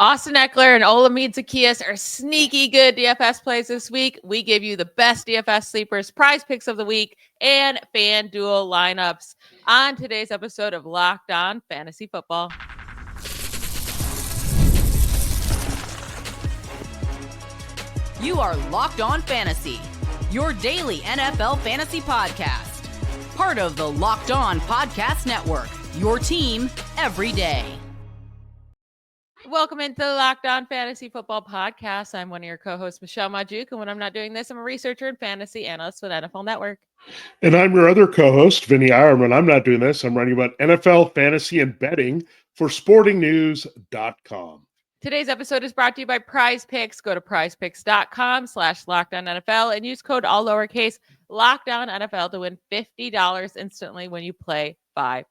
Austin Ekeler and Olamide Zaccheaus are sneaky good DFS plays this week. We give you the best DFS sleepers, prize picks of the week, and FanDuel lineups on today's episode of Locked On Fantasy Football. You are Locked On Fantasy, your daily NFL fantasy podcast. Part of the Locked On Podcast Network, your team every day. Welcome into the Locked On Fantasy Football Podcast. I'm one of your co-hosts, Michelle Magdziuk, and when I'm not doing this, I'm a researcher and fantasy analyst with NFL Network. And I'm your other co-host, Vinnie Iyer. When I'm not doing this, I'm writing about NFL, fantasy, and betting for sportingnews.com. Today's episode is brought to you by PrizePicks. Go to prizepicks.com/LockedOnNFL and use code all lowercase LockedOnNFL to win $50 instantly when you play $5.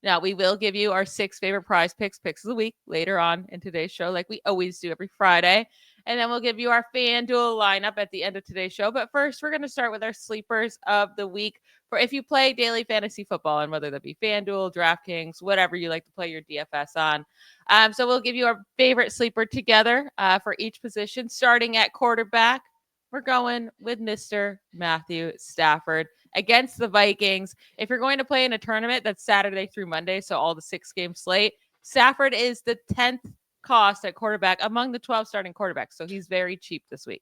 Now, we will give you our 6 favorite prize picks of the week later on in today's show, like we always do every Friday. And then we'll give you our FanDuel lineup at the end of today's show. But first, we're going to start with our sleepers of the week for if you play daily fantasy football, and whether that be FanDuel, DraftKings, whatever you like to play your DFS on. So we'll give you our favorite sleeper together for each position. Starting at quarterback, we're going with Mr. Matthew Stafford against the Vikings. If you're going to play in a tournament that's Saturday through Monday, so all the 6-game slate, Stafford is the 10th cost at quarterback among the 12 starting quarterbacks. So he's very cheap this week.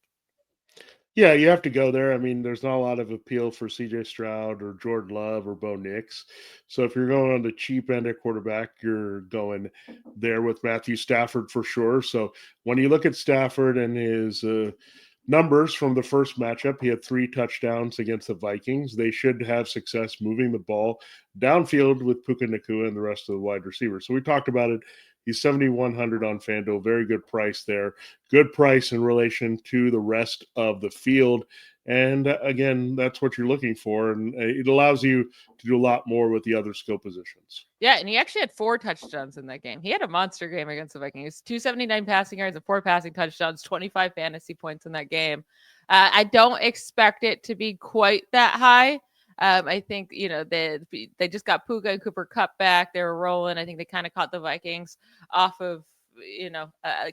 Yeah, you have to go there. I mean, there's not a lot of appeal for CJ Stroud or Jordan Love or Bo Nix. So if you're going on the cheap end at quarterback, you're going there with Matthew Stafford for sure. So when you look at Stafford and his numbers from the first matchup, he had 3 touchdowns against the Vikings. They should have success moving the ball downfield with Puka Nacua and the rest of the wide receivers. So we talked about it. He's 7,100 on FanDuel. Very good price there. Good price in relation to the rest of the field. And again, that's what you're looking for. And it allows you to do a lot more with the other skill positions. Yeah, and he actually had 4 touchdowns in that game. He had a monster game against the Vikings. 279 passing yards and 4 passing touchdowns, 25 fantasy points in that game. I don't expect it to be quite that high. I think, they just got Puka and Cooper Kupp back. They were rolling. I think they kind of caught the Vikings off of,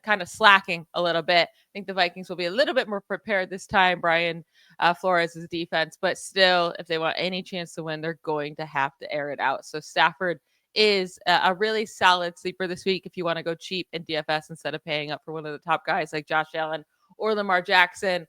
kind of slacking a little bit. I think the Vikings will be a little bit more prepared this time. Brian Flores' defense, but still, if they want any chance to win, they're going to have to air it out. So Stafford is a really solid sleeper this week if you want to go cheap in DFS instead of paying up for one of the top guys like Josh Allen or Lamar Jackson.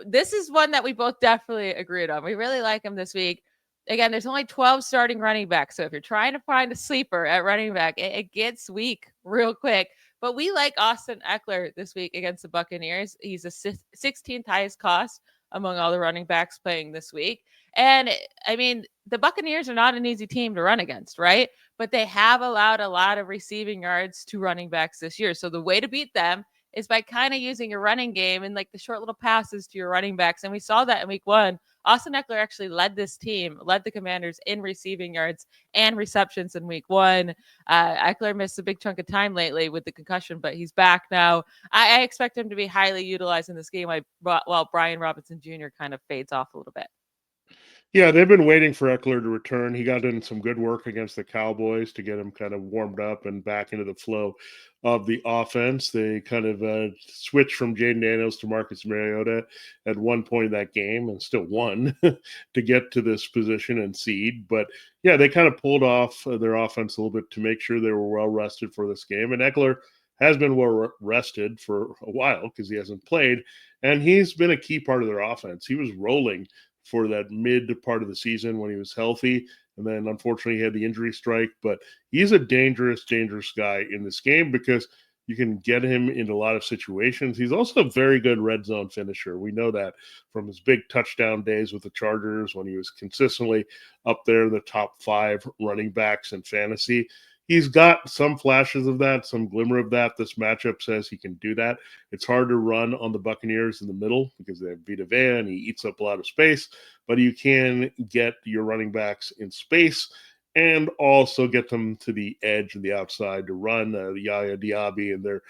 This is one that we both definitely agreed on. We really like him this week. Again, there's only 12 starting running backs. So if you're trying to find a sleeper at running back, it gets weak real quick. But we like Austin Ekeler this week against the Buccaneers. He's the 16th highest cost among all the running backs playing this week. And I mean, the Buccaneers are not an easy team to run against, right? But they have allowed a lot of receiving yards to running backs this year. So the way to beat them is by kind of using your running game and like the short little passes to your running backs. And we saw that in week 1. Austin Ekeler actually led the Commanders in receiving yards and receptions in week 1. Ekeler missed a big chunk of time lately with the concussion, but he's back now. I expect him to be highly utilized in this game while Brian Robinson Jr. kind of fades off a little bit. Yeah, they've been waiting for Ekeler to return. He got in some good work against the Cowboys to get him kind of warmed up and back into the flow of the offense. They kind of switched from Jaden Daniels to Marcus Mariota at one point in that game and still won to get to this position and seed. But yeah, they kind of pulled off their offense a little bit to make sure they were well rested for this game. And Ekeler has been well rested for a while because he hasn't played. And he's been a key part of their offense. He was rolling for that mid part of the season when he was healthy. And then unfortunately he had the injury strike, but he's a dangerous guy in this game because you can get him into a lot of situations. He's also a very good red zone finisher. We know that from his big touchdown days with the Chargers when he was consistently up there in the top 5 running backs in fantasy. He's got some flashes of that, some glimmer of that. This matchup says he can do that. It's hard to run on the Buccaneers in the middle because they have Vita Vea and he eats up a lot of space, but you can get your running backs in space and also get them to the edge and the outside to run. Yaya Diaby and their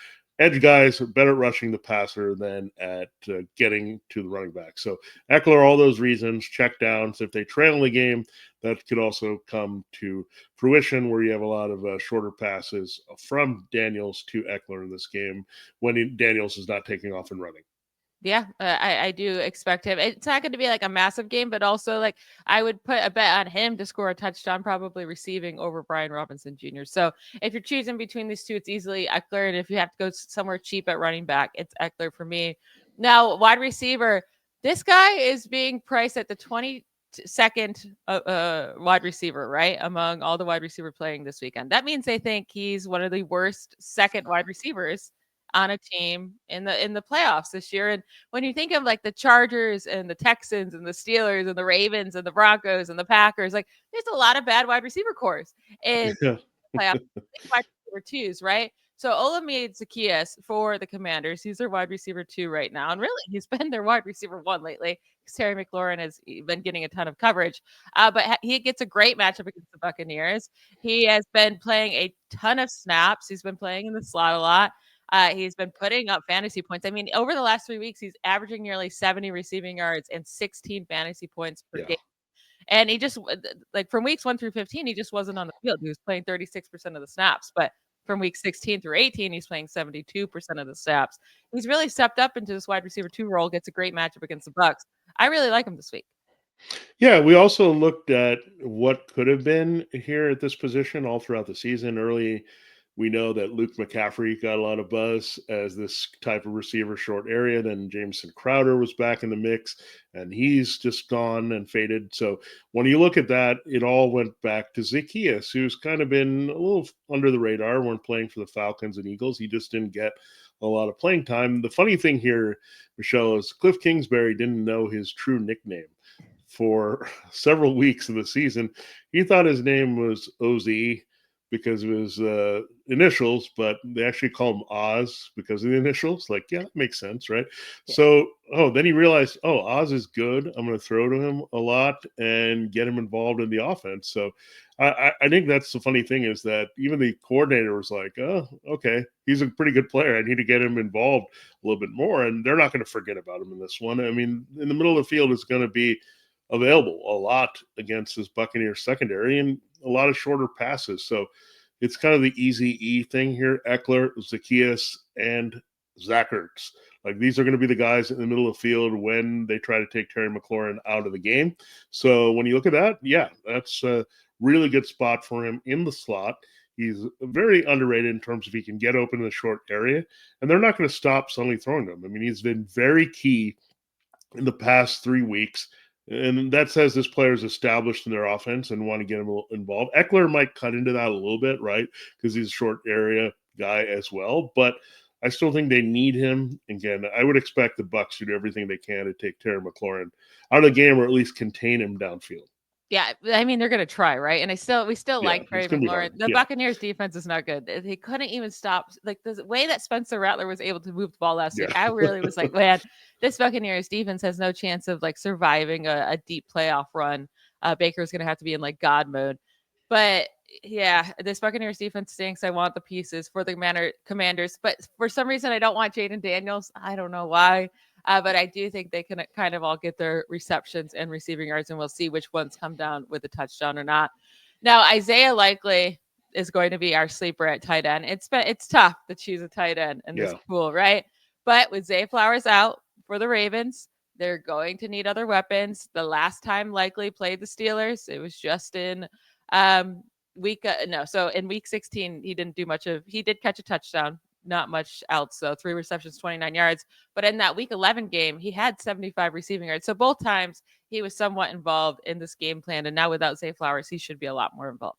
edge guys are better at rushing the passer than at getting to the running back. So Ekeler, all those reasons, check downs. If they trail in the game, that could also come to fruition where you have a lot of shorter passes from Daniels to Ekeler in this game when Daniels is not taking off and running. Yeah, I do expect him. It's not going to be like a massive game, but also like I would put a bet on him to score a touchdown, probably receiving over Brian Robinson Jr. So if you're choosing between these two, it's easily Ekeler. And if you have to go somewhere cheap at running back, it's Ekeler for me. Now, wide receiver, this guy is being priced at the 22nd wide receiver, right? Among all the wide receiver playing this weekend. That means they think he's one of the worst second wide receivers on a team in the playoffs this year. And when you think of like the Chargers and the Texans and the Steelers and the Ravens and the Broncos and the Packers, like there's a lot of bad wide receiver cores in playoffs, wide receiver twos, right? So Olamide Zaccheaus for the Commanders, he's their wide receiver 2 right now. And really, he's been their wide receiver 1 lately because Terry McLaurin has been getting a ton of coverage. But he gets a great matchup against the Buccaneers. He has been playing a ton of snaps. He's been playing in the slot a lot. He's been putting up fantasy points. I mean, over the last 3 weeks, he's averaging nearly 70 receiving yards and 16 fantasy points per game. And he just, like from weeks 1 through 15, he just wasn't on the field. He was playing 36% of the snaps. But from week 16 through 18, he's playing 72% of the snaps. He's really stepped up into this wide receiver 2 role, gets a great matchup against the Bucs. I really like him this week. Yeah, we also looked at what could have been here at this position all throughout the season. Early, we know that Luke McCaffrey got a lot of buzz as this type of receiver, short area. Then Jameson Crowder was back in the mix, and he's just gone and faded. So when you look at that, it all went back to Zaccheaus, who's kind of been a little under the radar when playing for the Falcons and Eagles. He just didn't get a lot of playing time. The funny thing here, Michelle, is Cliff Kingsbury didn't know his true nickname for several weeks of the season. He thought his name was OZ because of his initials, but they actually call him Oz because of the initials. Like, yeah, that makes sense, right? Yeah. So, then he realized, Oz is good. I'm going to throw to him a lot and get him involved in the offense. So I think that's the funny thing is that even the coordinator was like, oh, okay, he's a pretty good player. I need to get him involved a little bit more. And they're not going to forget about him in this one. I mean, in the middle of the field is going to be available a lot against this Buccaneers secondary and a lot of shorter passes. So it's kind of the easy E thing here. Ekeler, Zaccheaus, and Zach Ertz. Like these are going to be the guys in the middle of the field when they try to take Terry McLaurin out of the game. So when you look at that, yeah, that's a really good spot for him in the slot. He's very underrated in terms of he can get open in the short area, and they're not going to stop suddenly throwing to him. I mean, he's been very key in the past 3 weeks. And that says this player is established in their offense and want to get him involved. Ekeler might cut into that a little bit, right? Because he's a short area guy as well. But I still think they need him. Again, I would expect the Bucs to do everything they can to take Terry McLaurin out of the game or at least contain him downfield. Yeah, I mean, they're going to try, right? And we still like Terry McLaurin. The Buccaneers defense is not good. They couldn't even stop. Like the way that Spencer Rattler was able to move the ball last week, I really was like, man, this Buccaneers defense has no chance of like surviving a deep playoff run. Baker's going to have to be in like God mode. But yeah, this Buccaneers defense stinks. I want the pieces for the Commanders. But for some reason, I don't want Jaden Daniels. I don't know why. But I do think they can kind of all get their receptions and receiving yards, and we'll see which ones come down with a touchdown or not. Now, Isaiah likely is going to be our sleeper at tight end. It's tough to choose a tight end in this pool, right? But with Zay Flowers out for the Ravens, they're going to need other weapons. The last time likely played the Steelers, it was just in in week 16, he didn't do much he did catch a touchdown. Not much else, though. 3 receptions, 29 yards. But in that week 11 game, he had 75 receiving yards. So both times he was somewhat involved in this game plan. And now without Zay Flowers, he should be a lot more involved.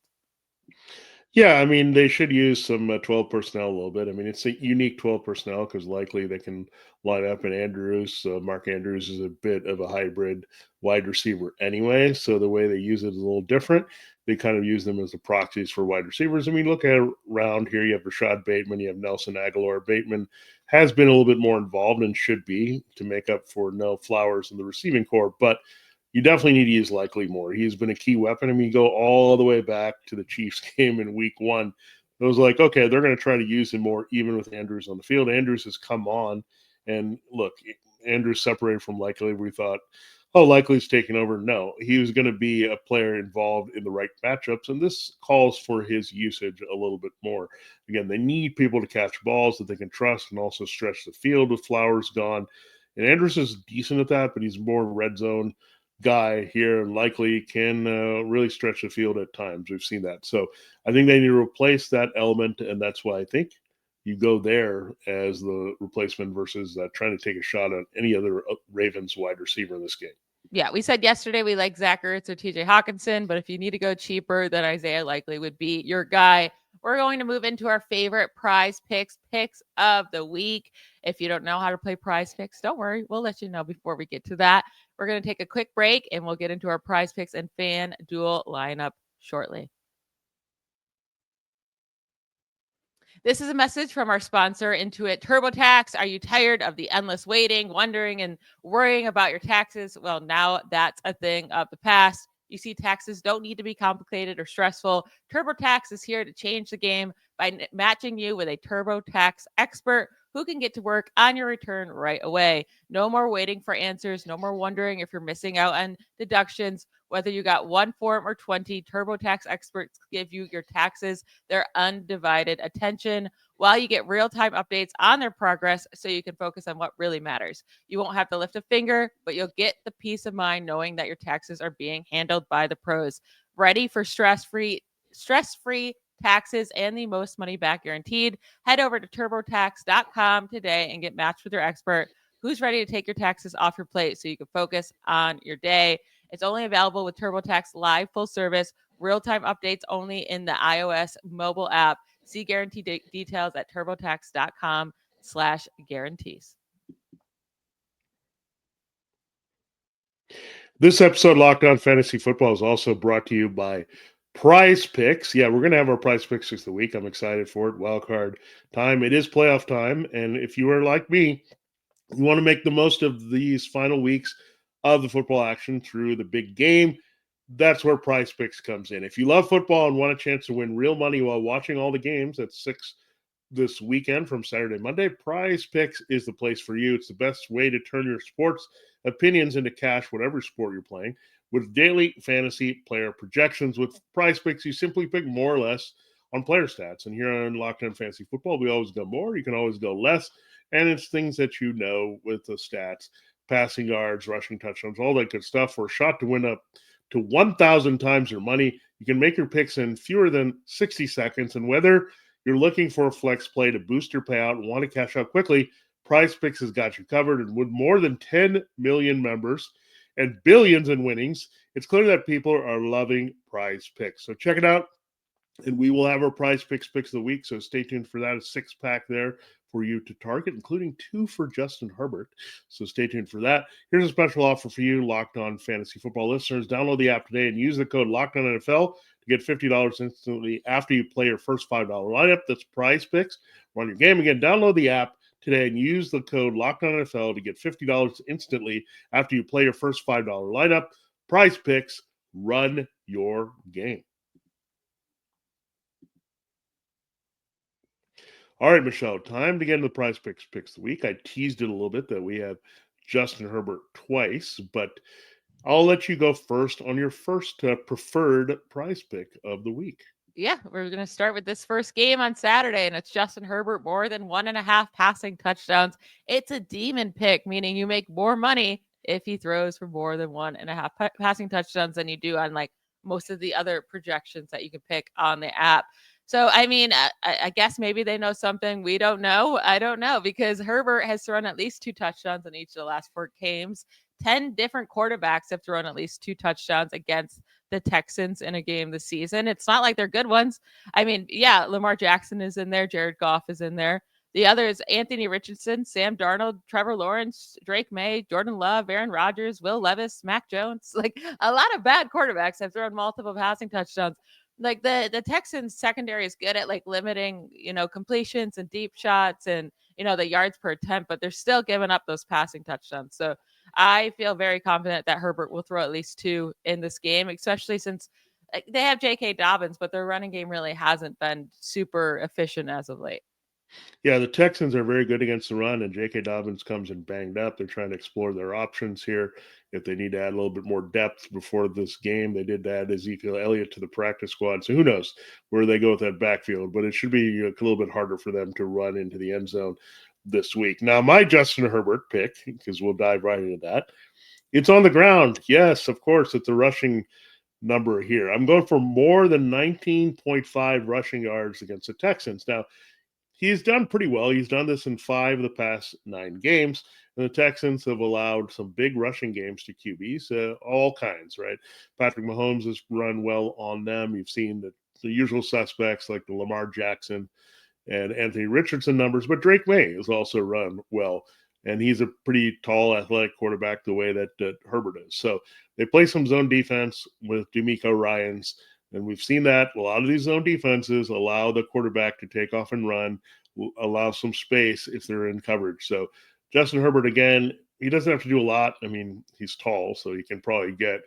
Yeah, I mean, they should use some 12 personnel a little bit. I mean, it's a unique 12 personnel because likely they can line up in Andrews. Mark Andrews is a bit of a hybrid wide receiver anyway. So the way they use it is a little different. They kind of use them as the proxies for wide receivers. I mean, look at around here. You have Rashad Bateman. You have Nelson Aguilar. Bateman has been a little bit more involved and should be to make up for no Flowers in the receiving core. But you definitely need to use Likely more. He's been a key weapon. I mean, you go all the way back to the Chiefs game in week 1. it was like, okay, they're going to try to use him more even with Andrews on the field. Andrews has come on, and look, Andrews separated from Likely. We thought, oh, Likely's taking over. No, he was going to be a player involved in the right matchups, and this calls for his usage a little bit more. Again, they need people to catch balls that they can trust and also stretch the field with Flowers gone. And Andrews is decent at that, but he's more red zone guy here, and Likely can really stretch the field at times. We've seen that. So I think they need to replace that element, and that's why I think you go there as the replacement versus trying to take a shot at any other Ravens wide receiver in this game. Yeah, we said yesterday we like Zach Ertz or TJ Hawkinson, but if you need to go cheaper, then Isaiah Likely would be your guy. We're going to move into our favorite PrizePicks picks of the week. If you don't know how to play PrizePicks, don't worry. We'll let you know before we get to that. We're going to take a quick break, and we'll get into our PrizePicks and FanDuel lineup shortly. This is a message from our sponsor, Intuit TurboTax. Are you tired of the endless waiting, wondering, and worrying about your taxes? Well, now that's a thing of the past. You see, taxes don't need to be complicated or stressful. TurboTax is here to change the game by matching you with a TurboTax expert who can get to work on your return right away. No more waiting for answers. No more wondering if you're missing out on deductions. Whether you got one form or 20, TurboTax experts give you your taxes their undivided attention while you get real-time updates on their progress so you can focus on what really matters. You won't have to lift a finger, but you'll get the peace of mind knowing that your taxes are being handled by the pros. Ready for stress-free taxes and the most money back guaranteed? Head over to turbotax.com today and get matched with your expert who's ready to take your taxes off your plate so you can focus on your day. It's only available with TurboTax Live full service, real-time updates only in the iOS mobile app. See guarantee details at turbotax.com/guarantees. This episode, Locked On Fantasy Football, is also brought to you by PrizePicks. Yeah, we're going to have our PrizePicks of the week. I'm excited for it. Wildcard time. It is playoff time. And if you are like me, you want to make the most of these final weeks of the football action through the big game. That's where PrizePicks comes in. If you love football and want a chance to win real money while watching all the games at 6 this weekend from Saturday, Monday, PrizePicks is the place for you. It's the best way to turn your sports opinions into cash, whatever sport you're playing. With daily fantasy player projections, with PrizePicks, you simply pick more or less on player stats. And here on Locked On Fantasy Football, we always go more. You can always go less. And it's things that you know with the stats, passing yards, rushing touchdowns, all that good stuff. For a shot to win up to 1,000 times your money, you can make your picks in fewer than 60 seconds. And whether you're looking for a flex play to boost your payout and want to cash out quickly, PrizePicks has got you covered. And with more than 10 million members and billions in winnings, it's clear that people are loving PrizePicks. So check it out. And we will have our PrizePicks picks of the week. So stay tuned for that. A 6-pack there for you to target, including 2 for Justin Herbert. So stay tuned for that. Here's a special offer for you, Locked On Fantasy Football listeners. Download the app today and use the code LOCKEDONNFL to get $50 instantly after you play your first $5 lineup. That's PrizePicks. Run your game again. Download the app today and use the code LOCKEDONNFL to get $50 instantly after you play your first $5 lineup. PrizePicks. Run your game. All right, Michelle, time to get into the PrizePicks picks of the week. I teased it a little bit that we have Justin Herbert twice, but I'll let you go first on your first preferred prize pick of the week. Yeah, we're going to start with this first game on Saturday, and it's Justin Herbert, more than 1.5 passing touchdowns. It's a demon pick, meaning you make more money if he throws for more than 1.5 passing touchdowns than you do on like most of the other projections that you can pick on the app. So, I mean, I guess maybe they know something we don't know. I don't know, because Herbert has thrown at least 2 touchdowns in each of the last 4 games. 10 different quarterbacks have thrown at least 2 touchdowns against the Texans in a game this season. It's not like they're good ones. I mean, yeah, Lamar Jackson is in there. Jared Goff is in there. The others, Anthony Richardson, Sam Darnold, Trevor Lawrence, Drake May, Jordan Love, Aaron Rodgers, Will Levis, Mac Jones. Like, a lot of bad quarterbacks have thrown multiple passing touchdowns. Like the Texans secondary is good at like limiting, completions and deep shots and, the yards per attempt, but they're still giving up those passing touchdowns. So I feel very confident that Herbert will throw at least 2 in this game, especially since They have J.K. Dobbins, but their running game really hasn't been super efficient as of late. Yeah, the Texans are very good against the run, and J.K. Dobbins comes in banged up. They're trying to explore their options here. If they need to add a little bit more depth before this game, they did add Ezekiel Elliott to the practice squad. So who knows where they go with that backfield, but it should be a little bit harder for them to run into the end zone this week. Now, my Justin Herbert pick, because we'll dive right into that, it's on the ground. Yes, of course, it's a rushing number here. I'm going for more than 19.5 rushing yards against the Texans. Now, he's done pretty well. He's done this in 5 of the past 9 games. And the Texans have allowed some big rushing games to QBs, all kinds, right? Patrick Mahomes has run well on them. You've seen the usual suspects like the Lamar Jackson and Anthony Richardson numbers, but Drake May has also run well. And he's a pretty tall, athletic quarterback the way that Herbert is. So they play some zone defense with DeMeco Ryans. And we've seen that a lot of these zone defenses allow the quarterback to take off and run, allow some space if they're in coverage. So Justin Herbert, again, he doesn't have to do a lot. I mean, he's tall, so he can probably get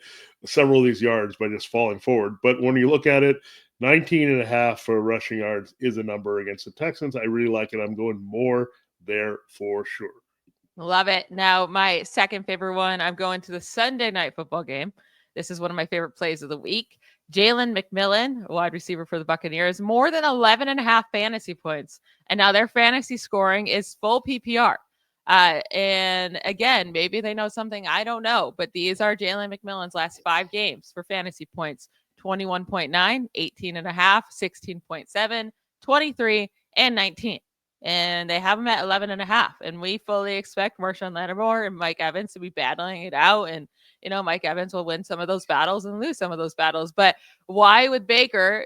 several of these yards by just falling forward. But when you look at it, 19.5 for rushing yards is a number against the Texans. I really like it. I'm going more there for sure. Love it. Now, my second favorite one, I'm going to the Sunday night football game. This is one of my favorite plays of the week. Jalen McMillan, wide receiver for the Buccaneers, more than 11.5 fantasy points. And now their fantasy scoring is full PPR. And again, maybe they know something I don't know, but these are Jalen McMillan's last 5 games for fantasy points: 21.9, 18.5, 16.7, 23, and 19. And they have them at 11.5. And we fully expect Marshawn Lattimore and Mike Evans to be battling it out. And, Mike Evans will win some of those battles and lose some of those battles. But why would Baker,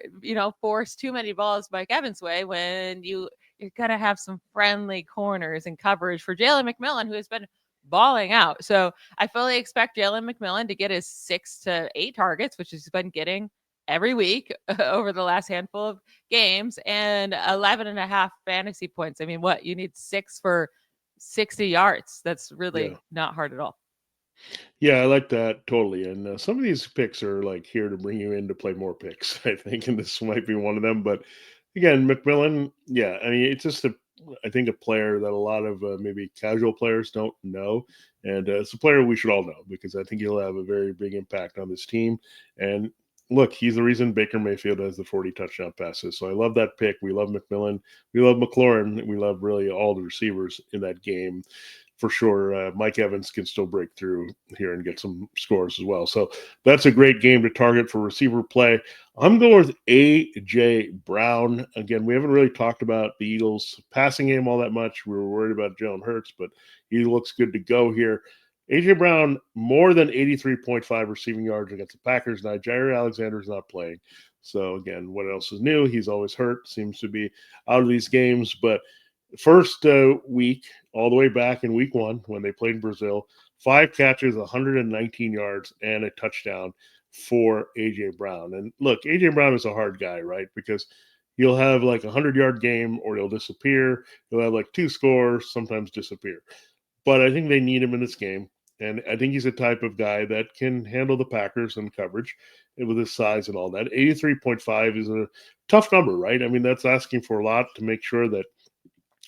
force too many balls Mike Evans' way when you're going to have some friendly corners and coverage for Jalen McMillan, who has been balling out? So I fully expect Jalen McMillan to get his 6 to 8 targets, which he's been getting every week over the last handful of games, and 11.5 fantasy points. I mean, what? You need 6 for 60 yards. That's really not hard at all. Yeah, I like that totally. And some of these picks are like here to bring you in to play more picks, I think, and this might be one of them. But again, McMillan, I mean, it's just I think a player that a lot of maybe casual players don't know. And it's a player we should all know because I think he'll have a very big impact on this team. And look, he's the reason Baker Mayfield has the 40 touchdown passes. So I love that pick. We love McMillan. We love McLaurin. We love really all the receivers in that game. For sure, Mike Evans can still break through here and get some scores as well. So that's a great game to target for receiver play. I'm going with A.J. Brown. Again, we haven't really talked about the Eagles' passing game all that much. We were worried about Jalen Hurts, but he looks good to go here. A.J. Brown, more than 83.5 receiving yards against the Packers. Now, Jair Alexander's not playing. So, again, what else is new? He's always hurt, seems to be out of these games. But first week, all the way back in week 1 when they played Brazil, 5 catches, 119 yards, and a touchdown for A.J. Brown. And look, A.J. Brown is a hard guy, right? Because he'll have like a 100-yard game or he'll disappear. He'll have like 2 scores, sometimes disappear. But I think they need him in this game. And I think he's a type of guy that can handle the Packers and coverage with his size and all that. 83.5 is a tough number, right? I mean, that's asking for a lot to make sure that,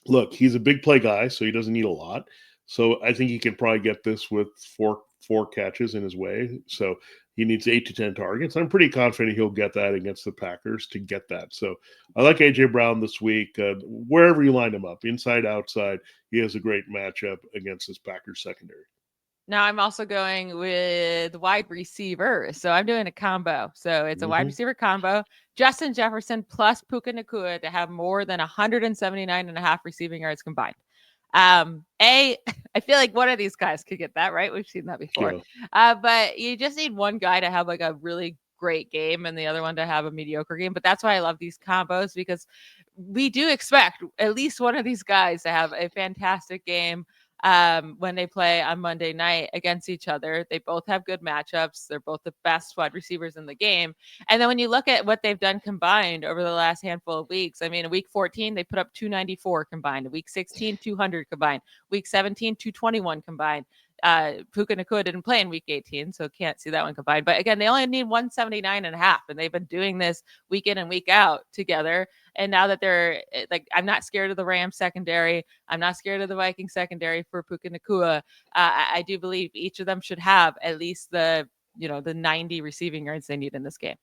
look, he's a big play guy, so he doesn't need a lot. So I think he can probably get this with four catches in his way. So he needs 8 to 10 targets. I'm pretty confident he'll get that against the Packers to get that. So I like A.J. Brown this week. Wherever you line him up, inside, outside, he has a great matchup against this Packers secondary. Now I'm also going with wide receiver. So I'm doing a combo. So it's a wide receiver combo. Justin Jefferson plus Puka Nacua to have more than 179.5 receiving yards combined. I feel like one of these guys could get that, right? We've seen that before. Yeah. But you just need one guy to have like a really great game and the other one to have a mediocre game. But that's why I love these combos, because we do expect at least one of these guys to have a fantastic game when they play on Monday night against each other. They both have good matchups. They're both the best wide receivers in the game. And then when you look at what they've done combined over the last handful of weeks, I mean, in week 14, they put up 294 combined. In week 16, 200 combined. Week 17, 221 combined. Puka Nacua didn't play in week 18, so can't see that one combined. But again, they only need 179.5, and they've been doing this week in and week out together. And now that they're like, I'm not scared of the Rams secondary. I'm not scared of the Vikings secondary for Puka Nacua. I do believe each of them should have at least the 90 receiving yards they need in this game.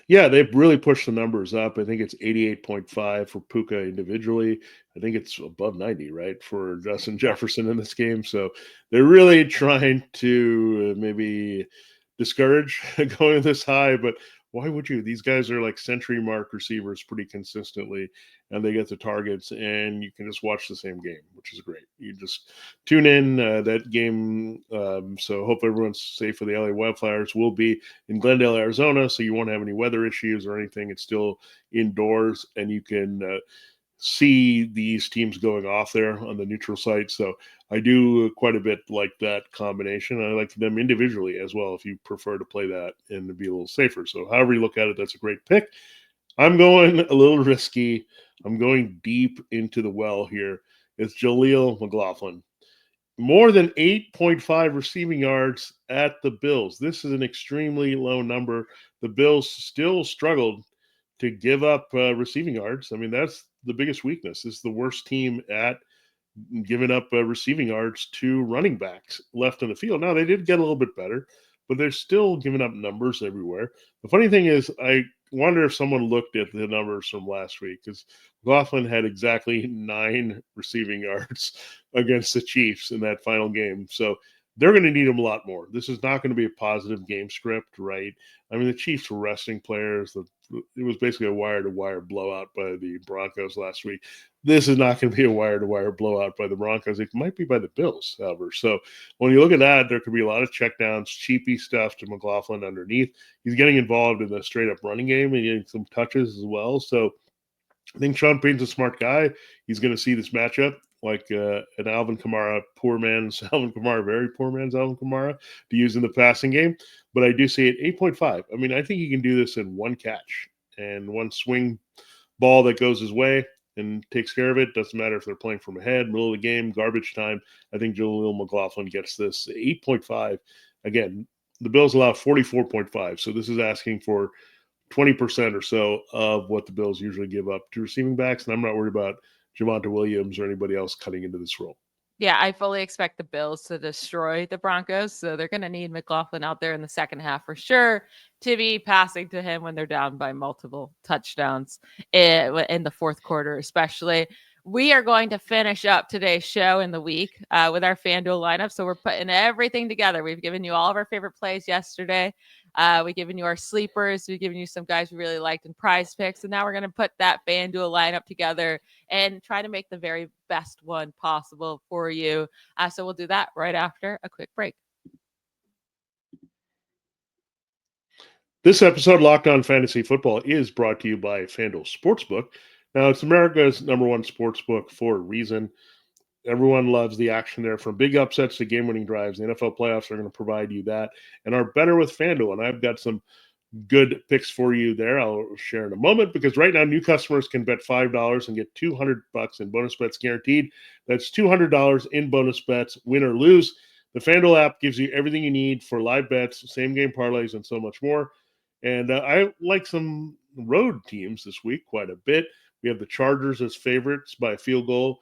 Yeah, they've really pushed the numbers up. I think it's 88.5 for Puka individually. I think it's above 90, right, for Justin Jefferson in this game. So they're really trying to maybe discourage going this high, but why would you? These guys are like century mark receivers pretty consistently, and they get the targets, and you can just watch the same game, which is great. You just tune in that game. So hope everyone's safe for the LA Wildfires. Will be in Glendale, Arizona, so you won't have any weather issues or anything. It's still indoors, and you can see these teams going off there on the neutral site. So I do quite a bit like that combination. I like them individually as well, if you prefer to play that and be a little safer. So however you look at it, that's a great pick. I'm going a little risky. I'm going deep into the well here. It's Jaleel McLaughlin. More than 8.5 receiving yards at the Bills. This is an extremely low number. The Bills still struggled to give up receiving yards. I mean, that's the biggest weakness. This is the worst team at giving up receiving yards to running backs left in the field. Now, they did get a little bit better, but they're still giving up numbers everywhere. The funny thing is, I wonder if someone looked at the numbers from last week, because McLaughlin had exactly 9 receiving yards against the Chiefs in that final game. So they're going to need him a lot more. This is not going to be a positive game script, right? I mean, the Chiefs were resting players. It was basically a wire-to-wire blowout by the Broncos last week. This is not going to be a wire-to-wire blowout by the Broncos. It might be by the Bills, however. So when you look at that, there could be a lot of checkdowns, cheapy stuff to McLaughlin underneath. He's getting involved in the straight-up running game and getting some touches as well. So I think Sean Payton's a smart guy. He's going to see this matchup like an Alvin Kamara poor man's Alvin Kamara, very poor man's Alvin Kamara to use in the passing game. But I do see it 8.5. I mean, I think he can do this in one catch and one swing ball that goes his way and takes care of it. Doesn't matter if they're playing from ahead, middle of the game, garbage time. I think Jaleel McLaughlin gets this 8.5. Again, the Bills allow 44.5. So this is asking for 20% or so of what the Bills usually give up to receiving backs. And I'm not worried about Javonte Williams or anybody else cutting into this role. Yeah, I fully expect the Bills to destroy the Broncos. So they're going to need McLaughlin out there in the second half for sure to be passing to him when they're down by multiple touchdowns in the fourth quarter, especially. We are going to finish up today's show in the week with our FanDuel lineup. So we're putting everything together. We've given you all of our favorite plays yesterday. We've given you our sleepers. We've given you some guys we really liked in PrizePicks. And now we're going to put that FanDuel lineup together and try to make the very best one possible for you. So we'll do that right after a quick break. This episode, Locked On Fantasy Football, is brought to you by FanDuel Sportsbook. Now, it's America's #1 sportsbook for a reason. Everyone loves the action there, from big upsets to game-winning drives. The NFL playoffs are going to provide you that and are better with FanDuel. And I've got some good picks for you there. I'll share in a moment, because right now new customers can bet $5 and get $200 in bonus bets guaranteed. That's $200 in bonus bets, win or lose. The FanDuel app gives you everything you need for live bets, same-game parlays, and so much more. And I like some road teams this week quite a bit. We have the Chargers as favorites by a field goal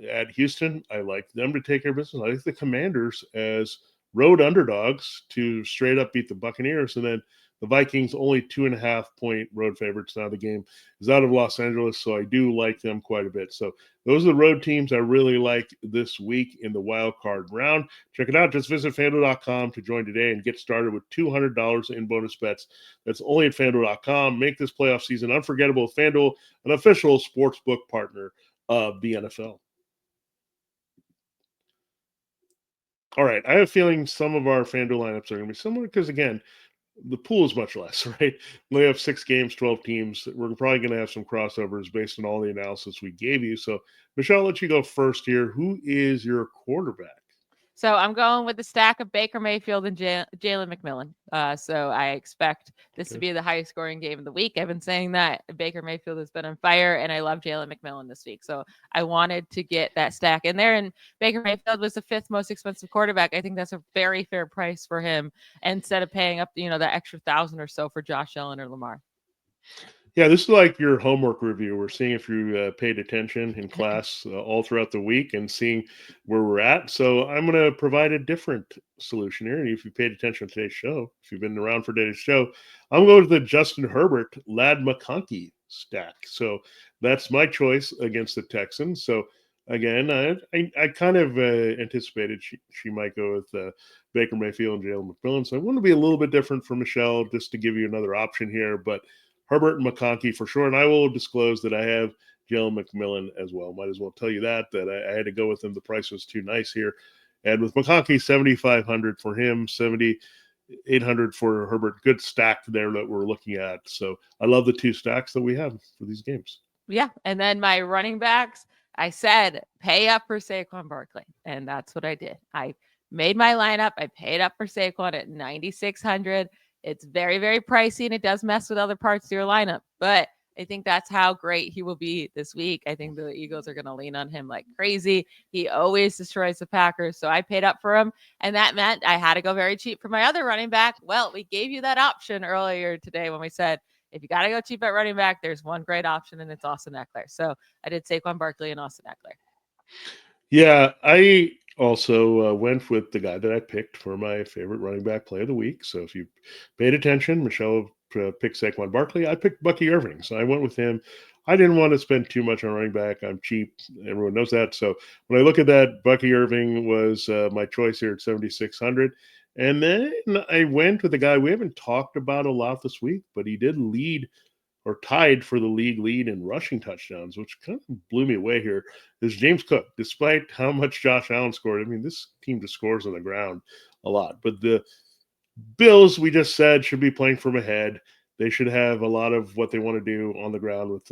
at Houston. I like them to take care of business. I like the Commanders as road underdogs to straight up beat the Buccaneers. And then the Vikings, only 2.5-point road favorites. Now the game is out of Los Angeles, so I do like them quite a bit. So those are the road teams I really like this week in the wild card round. Check it out. Just visit FanDuel.com to join today and get started with $200 in bonus bets. That's only at FanDuel.com. Make this playoff season unforgettable with FanDuel, an official sportsbook partner of the NFL. All right. I have a feeling some of our FanDuel lineups are going to be similar because, again, the pool is much less, right? We have 6 games, 12 teams. We're probably going to have some crossovers based on all the analysis we gave you. So, Michelle, I'll let you go first here. Who is your quarterback? So I'm going with the stack of Baker Mayfield and Jalen McMillan. So I expect this to be the highest scoring game of the week. I've been saying that Baker Mayfield has been on fire, and I love Jalen McMillan this week. So I wanted to get that stack in there. And Baker Mayfield was the 5th most expensive quarterback. I think that's a very fair price for him instead of paying up, that extra 1,000 or so for Josh Allen or Lamar. Yeah, this is like your homework review. We're seeing if you paid attention in class all throughout the week and seeing where we're at. So I'm going to provide a different solution here. And if you paid attention to today's show, if you've been around for today's show, I'm going to the Justin Herbert, Lad McConkey stack. So that's my choice against the Texans. So again, I kind of anticipated she might go with Baker Mayfield and Jalen McMillan. So I want to be a little bit different for Michelle just to give you another option here. But Herbert and McConkey for sure. And I will disclose that I have Jalen McMillan as well. Might as well tell you that I had to go with him. The price was too nice here. And with McConkey, 7,500 for him, 7,800 for Herbert. Good stack there that we're looking at. So I love the 2 stacks that we have for these games. Yeah. And then my running backs, I said, pay up for Saquon Barkley. And that's what I did. I made my lineup. I paid up for Saquon at 9,600. It's very, very pricey, and it does mess with other parts of your lineup. But I think that's how great he will be this week. I think the Eagles are going to lean on him like crazy. He always destroys the Packers. So I paid up for him, and that meant I had to go very cheap for my other running back. Well, we gave you that option earlier today when we said, if you got to go cheap at running back, there's one great option, and it's Austin Ekeler. So I did Saquon Barkley and Austin Ekeler. Yeah, I also went with the guy that I picked for my favorite running back play of the week. So if you paid attention, Michelle picked Saquon Barkley. I picked Bucky Irving. So I went with him. I didn't want to spend too much on running back. I'm cheap. Everyone knows that. So when I look at that, Bucky Irving was my choice here at 7,600. And then I went with the guy we haven't talked about a lot this week, but he did lead or tied for the league lead in rushing touchdowns, which kind of blew me away here, is James Cook. Despite how much Josh Allen scored, I mean, this team just scores on the ground a lot. But the Bills, we just said, should be playing from ahead. They should have a lot of what they want to do on the ground with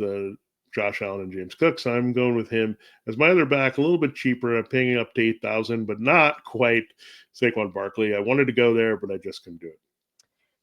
Josh Allen and James Cook. So I'm going with him as my other back, a little bit cheaper. I'm paying up to 8,000, but not quite Saquon Barkley. I wanted to go there, but I just couldn't do it.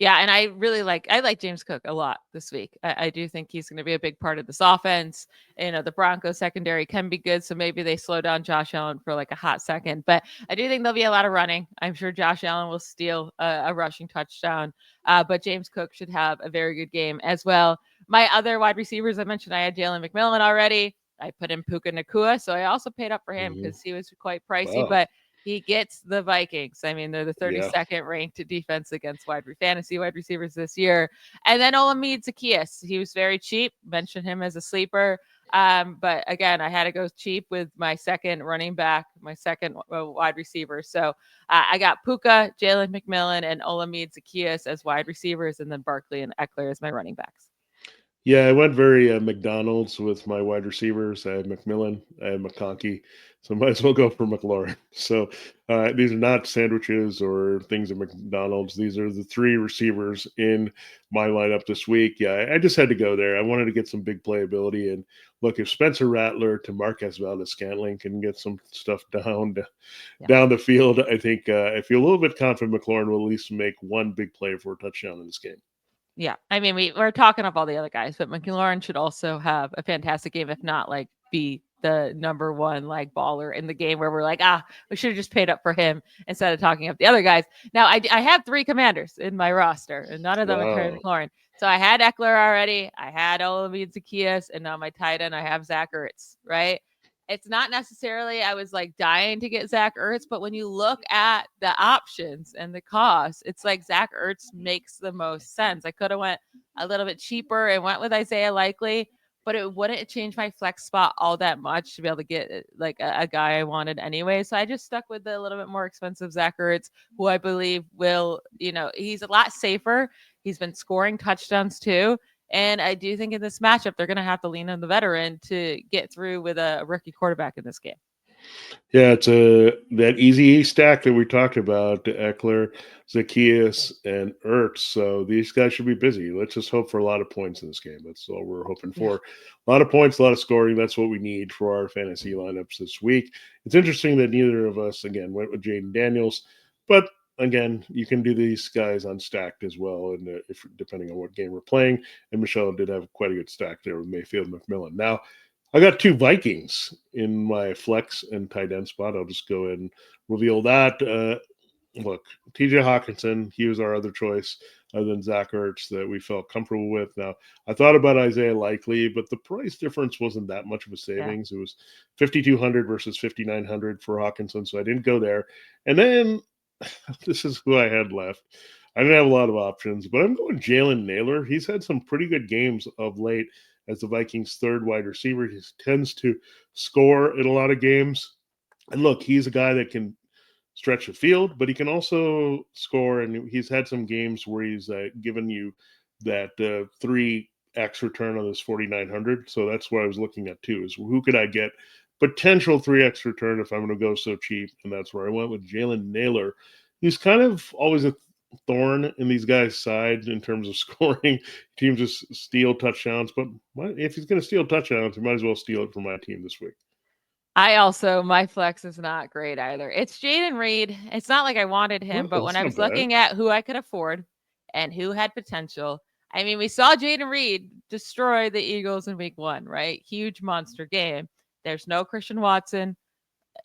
Yeah, and I like James Cook a lot this week. I do think he's going to be a big part of this offense. The Broncos secondary can be good, so maybe they slow down Josh Allen for like a hot second. But I do think there'll be a lot of running. I'm sure Josh Allen will steal a rushing touchdown. But James Cook should have a very good game as well. My other wide receivers, I mentioned I had Jalen McMillan already. I put in Puka Nacua, so I also paid up for him because he was quite pricey. Wow. But he gets the Vikings. I mean, they're the 32nd ranked defense against fantasy wide receivers this year. And then Olamide Zaccheaus. He was very cheap. Mentioned him as a sleeper. But again, I had to go cheap with my second running back, my second wide receiver. So I got Puka, Jalen McMillan, and Olamide Zaccheaus as wide receivers, and then Barkley and Ekeler as my running backs. Yeah, I went very McDonald's with my wide receivers. I had McMillan, I had McConkey, so might as well go for McLaurin. So these are not sandwiches or things at McDonald's. These are the 3 receivers in my lineup this week. Yeah, I just had to go there. I wanted to get some big playability. And look, if Spencer Rattler to Marquez Valdes-Scantling can get some stuff down the field, I think I feel a little bit confident McLaurin will at least make one big play for a touchdown in this game. Yeah, I mean, we're talking up all the other guys, but McLaurin should also have a fantastic game, if not like be the number one like baller in the game where we're like, we should have just paid up for him instead of talking up the other guys. Now, I have 3 commanders in my roster, and none of them are carrying McLaurin. So I had Ekeler already, I had Olamide Zaccheaus, and now my tight end, I have Zach Ertz, right? It's not necessarily I was like dying to get Zach Ertz, but when you look at the options and the cost, it's like Zach Ertz makes the most sense. I could have went a little bit cheaper and went with Isaiah Likely, but it wouldn't change my flex spot all that much to be able to get like a guy I wanted anyway. So I just stuck with the little bit more expensive Zach Ertz, who I believe will, he's a lot safer. He's been scoring touchdowns too. And I do think in this matchup, they're going to have to lean on the veteran to get through with a rookie quarterback in this game. Yeah, it's that easy stack that we talked about, Ekeler, Zaccheaus, and Ertz. So these guys should be busy. Let's just hope for a lot of points in this game. That's all we're hoping Yeah. for. A lot of points, a lot of scoring. That's what we need for our fantasy lineups this week. It's interesting that neither of us, again, went with Jaden Daniels, but again, you can do these guys unstacked as well, and if depending on what game we're playing. And Michelle did have quite a good stack there with Mayfield and McMillan. Now, I got 2 Vikings in my flex and tight end spot. I'll just go ahead and reveal that. Look, TJ Hawkinson, he was our other choice other than Zach Ertz that we felt comfortable with. Now, I thought about Isaiah Likely, but the price difference wasn't that much of a savings. It was 5,200 versus 5,900 for Hawkinson, so I didn't go there. And then this is who I had left. I didn't have a lot of options, but I'm going Jalen Naylor. He's had some pretty good games of late as the Vikings' third wide receiver. He tends to score in a lot of games. And look, he's a guy that can stretch the field, but he can also score. And he's had some games where he's given you that 3x return on this 4,900. So that's what I was looking at too, is who could I get potential 3x return if I'm going to go so cheap? And that's where I went with Jalen Naylor. He's kind of always a thorn in these guys' side in terms of scoring. Teams just steal touchdowns, but if he's going to steal touchdowns, he might as well steal it from my team this week. My flex is not great either. It's Jaden Reed. It's not like I wanted him, but when I was looking at who I could afford and who had potential, I mean, we saw Jaden Reed destroy the Eagles in week 1, right? Huge monster game. There's no Christian Watson.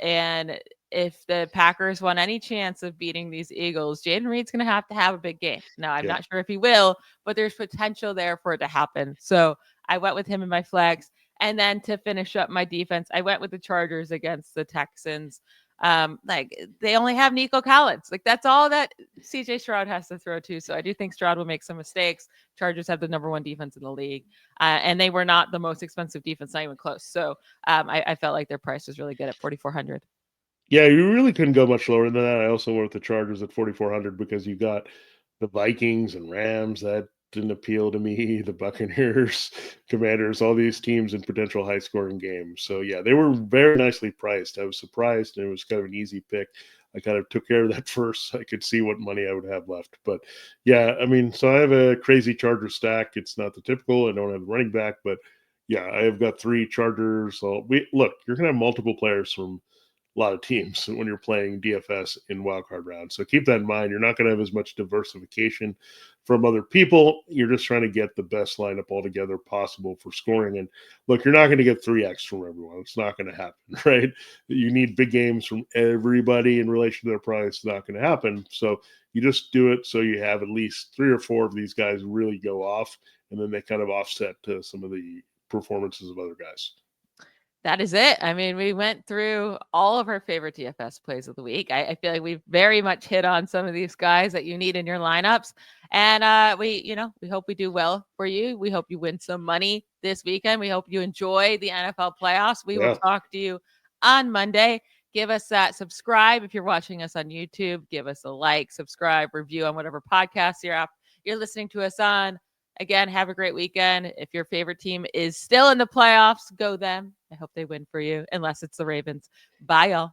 And if the Packers want any chance of beating these Eagles, Jaden Reed's going to have a big game. Now, I'm not sure if he will, but there's potential there for it to happen. So I went with him in my flex. And then to finish up my defense, I went with the Chargers against the Texans. They only have Nico Collins. Like, that's all that CJ Stroud has to throw to. So I do think Stroud will make some mistakes. Chargers have the number 1 defense in the league. And they were not the most expensive defense, not even close. So I felt like their price was really good at 4,400. Yeah, you really couldn't go much lower than that. I also went with the Chargers at 4,400 because you got the Vikings and Rams. That didn't appeal to me. The Buccaneers, Commanders, all these teams in potential high-scoring games. So, yeah, they were very nicely priced. I was surprised, and it was kind of an easy pick. I kind of took care of that first so I could see what money I would have left. But, yeah, I mean, so I have a crazy Charger stack. It's not the typical. I don't have a running back, but, yeah, I have got 3 Chargers. So, look, you're going to have multiple players from a lot of teams when you're playing DFS in wildcard rounds. So keep that in mind. You're not going to have as much diversification from other people. You're just trying to get the best lineup altogether possible for scoring. And look, you're not going to get 3x from everyone. It's not going to happen, right? You need big games from everybody in relation to their price. It's not going to happen. So you just do it so you have at least 3 or 4 of these guys really go off, and then they kind of offset to some of the performances of other guys. That is it. I mean, we went through all of our favorite DFS plays of the week. I feel like we've very much hit on some of these guys that you need in your lineups. And we hope we do well for you. We hope you win some money this weekend. We hope you enjoy the NFL playoffs. We will talk to you on Monday. Give us that subscribe if you're watching us on YouTube. Give us a like, subscribe, review on whatever podcast you're listening to us on. Again, have a great weekend. If your favorite team is still in the playoffs, go them. I hope they win for you, unless it's the Ravens. Bye, y'all.